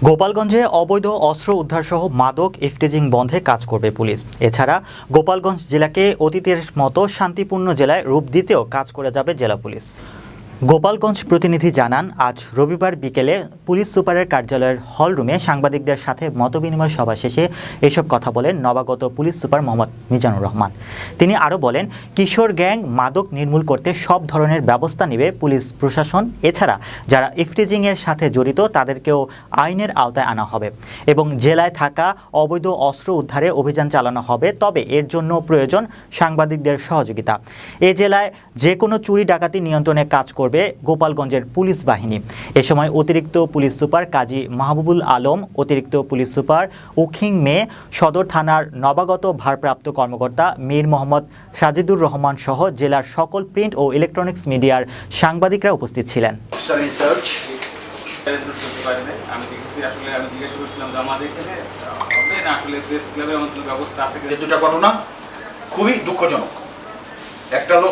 গোপালগঞ্জে অবৈধ অস্ত্র উদ্ধারসহ মাদক ইফটিজিং বন্ধে কাজ করবে পুলিশ। এছাড়া গোপালগঞ্জ জেলাকে অতীতের মতো শান্তিপূর্ণ জেলায় রূপ দিতেও কাজ করে যাবে জেলা পুলিশ। গোপালগঞ্জ প্রতিনিধি জানান, আজ রবিবার বিকেলে পুলিশ সুপারের কার্যালয়ের হলরুমে সাংবাদিকদের সাথে মতবিনিময় সভা শেষে এসব কথা বলেন নবাগত পুলিশ সুপার মোহাম্মদ মিজানুর রহমান। তিনি আরও বলেন, কিশোর গ্যাং মাদক নির্মূল করতে সব ধরনের ব্যবস্থা নেবে পুলিশ প্রশাসন। এছাড়া যারা ইফটিজিংয়ের সাথে জড়িত তাদেরকেও আইনের আওতায় আনা হবে এবং জেলায় থাকা অবৈধ অস্ত্র উদ্ধারে অভিযান চালানো হবে। তবে এর জন্য প্রয়োজন সাংবাদিকদের সহযোগিতা। এ জেলায় যে কোনো চুরি ডাকাতি নিয়ন্ত্রণে কাজ করবে গোপালগঞ্জের পুলিশ বাহিনী। এ সময় অতিরিক্ত পুলিশ সুপার কাজী মাহবুবুল আলম, অতিরিক্ত পুলিশ সুপার উখিং মে, সদর থানার নবাগত ভারপ্রাপ্ত কর্মকর্তা মীর মোহাম্মদ সাজিদুর রহমান সহ জেলার সকল প্রিন্ট ও ইলেকট্রনিক্স মিডিয়ার সাংবাদিকরা উপস্থিত ছিলেন। দুটা ঘটনা খুবই দুঃখজনক। একটা হলো